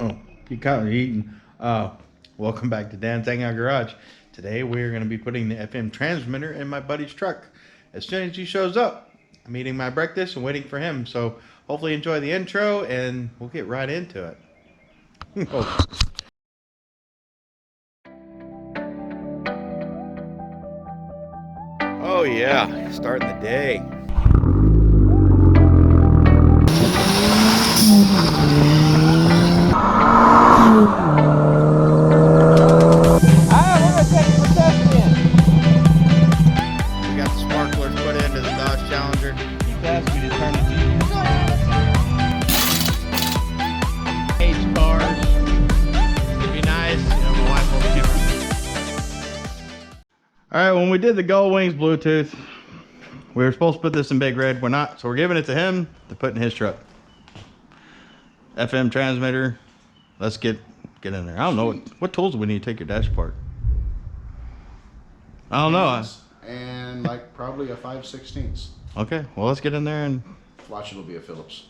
Oh, you caught me eating. Welcome back to Dan's Hangout Garage. Today we're going to be putting the FM transmitter in my buddy's truck. As soon as he shows up, I'm eating my breakfast and waiting for him. So hopefully enjoy the intro and we'll get right into it. Oh. Oh yeah, starting the day. Alright, when we did the Gold Wings Bluetooth, we were supposed to put this in Big Red. We're not, so we're giving it to him to put in his truck. FM transmitter. Let's get in there. I don't know what tools do we need to take your dash apart. I don't know. And like probably a 5/16. Okay, well let's get in there and watch. It'll be a Phillips.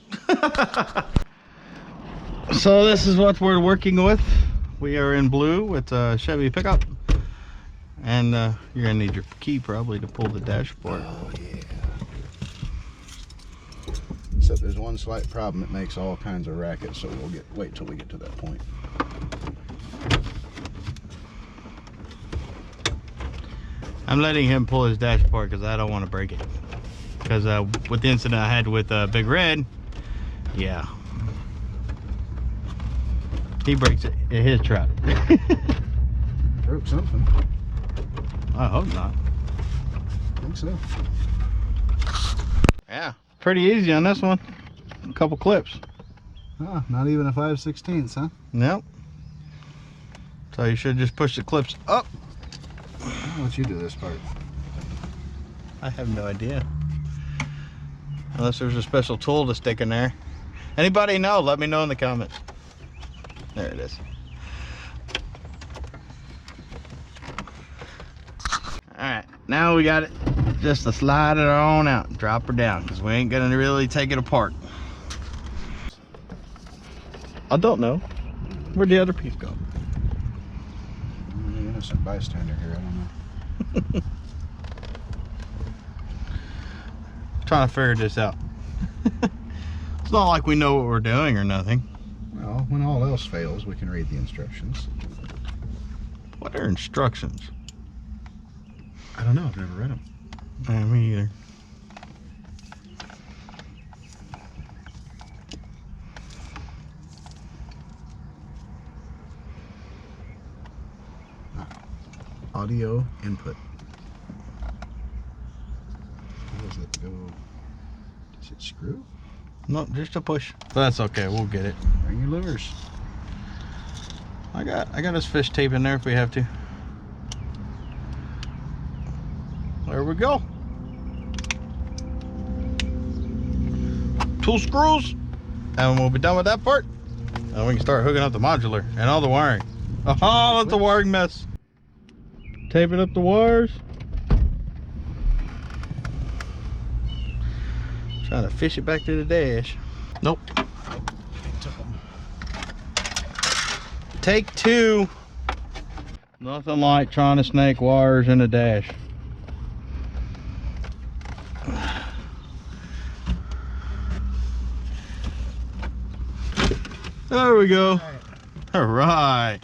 So this is what we're working with. We are in blue with a Chevy pickup. And you're gonna need your key probably to pull the dashboard. Oh yeah. Except there's one slight problem. It makes all kinds of racket, so we'll wait till we get to that point. I'm letting him pull his dashboard because I don't want to break it. Because with the incident I had with Big Red, yeah, he breaks it in his truck. Broke something. I hope not. I think so. Yeah, pretty easy on this one. A couple clips. Oh, not even a 5/16, huh? Nope. So you should just push the clips up. I'll let you do this part. I have no idea. Unless there's a special tool to stick in there. Anybody know? Let me know in the comments. There it is. Alright, now we got it just to slide it on out and drop her down because we ain't gonna really take it apart. I don't know. Where'd the other piece go? I'm an innocent bystander here, I don't know. Trying to figure this out. It's not like we know what we're doing or nothing. Well, when all else fails, we can read the instructions. What are instructions? I don't know, I've never read them. Me either. Audio input. How does it go? Does it screw? No, just a push. But that's okay, we'll get it. Bring your lures. I got his fish tape in there if we have to. There we go. 2 screws. And we'll be done with that part. And we can start hooking up the modular and all the wiring. Oh, that's the wiring mess. Taping up the wires. Trying to fish it back to the dash. Nope. Take 2. Nothing like trying to snake wires in a dash. There we go. All right.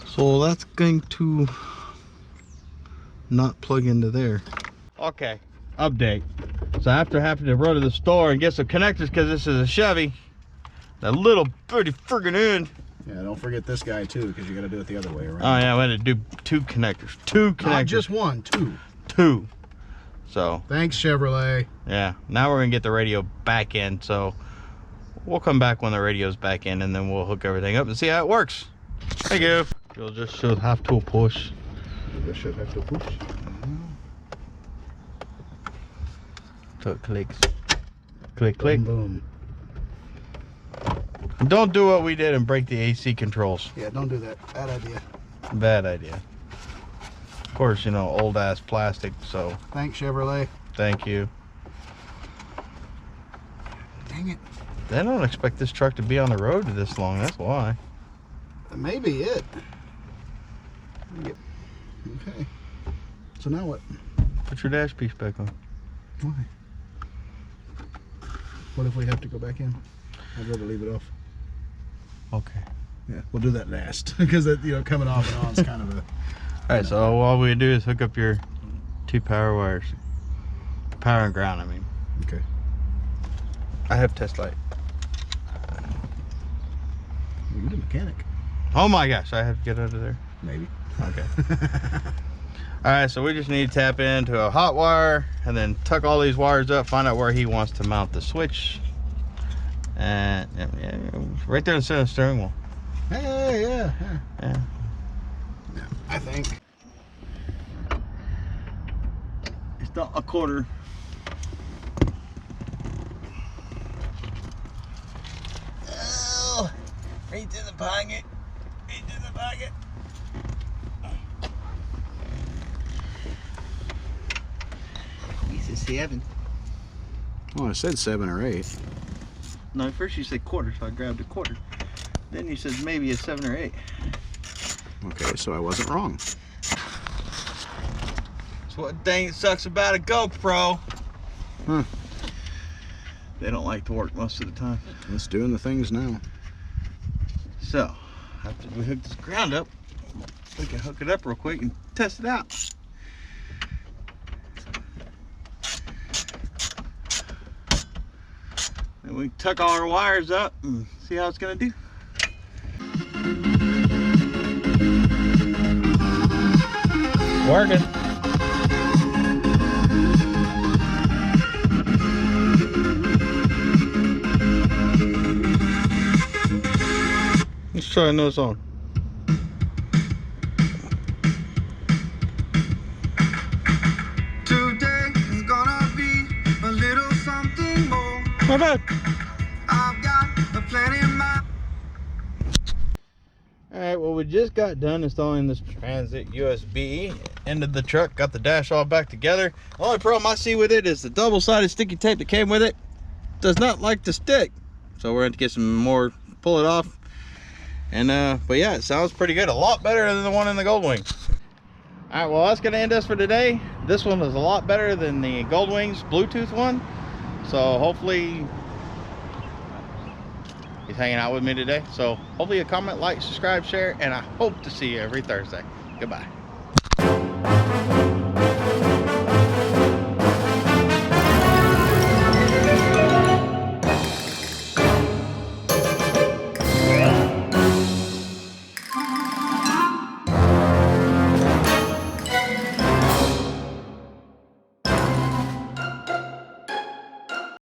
So that's going to not plug into there. Okay, update. So after having to run to the store and get some connectors because this is a Chevy, that little bitty friggin' end. Yeah, don't forget this guy too, because you got to do it the other way around. Oh yeah, we had to do 2 connectors. 2 connectors. Not just 1, 2. 2. So. Thanks, Chevrolet. Yeah, now we're gonna get the radio back in. So we'll come back when the radio's back in, and then we'll hook everything up and see how it works. Thank you. You'll just should have to push. You should have to push. So it clicks. Click, click. Boom, boom. Don't do what we did and break the AC controls. Yeah, don't do that. Bad idea. Bad idea. Of course, you know, old ass plastic, so. Thanks, Chevrolet. Thank you. Dang it. They don't expect this truck to be on the road this long. That's why. That may be it. Okay. So now what? Put your dash piece back on. Why? What if we have to go back in? I'd rather leave it off. Okay. Yeah, we'll do that last because coming off and on is kind of a. All right. So all we do is hook up your 2 power wires. Power and ground. I mean. Okay. I have test light. You're the mechanic. Oh my gosh! I have to get out of there. Maybe. Okay. All right, so we just need to tap into a hot wire and then tuck all these wires up, find out where he wants to mount the switch. And yeah, right there in the center of the steering wheel. Hey, yeah. Yeah. I think It's not a quarter. Oh, right to the pocket. Right to the pocket. He's a 7. well, I said 7 or 8. No, first you said quarter, so I grabbed a quarter. Then you said maybe a 7 or 8. Okay, so I wasn't wrong. That's what dang it sucks about a GoPro. Huh. They don't like to work most of the time. Let's doing the things now. So, after we hook this ground up, we can hook it up real quick and test it out. And we can tuck all our wires up and see how it's gonna do. Working. Let's try another song. Today is gonna be a little something more. Not bad. I've got a plan in mind. Alright, well, we just got done installing this transit USB into the truck, got the dash all back together. The only problem I see with it is the double-sided sticky tape that came with it does not like to stick. So we're going to get some more, pull it off. And but yeah, it sounds pretty good. A lot better than the one in the Gold Wings. Alright, well, that's going to end us for today. This one is a lot better than the Gold Wings Bluetooth one. So hopefully he's hanging out with me today. So hopefully you comment, like, subscribe, share, and I hope to see you every Thursday. Goodbye.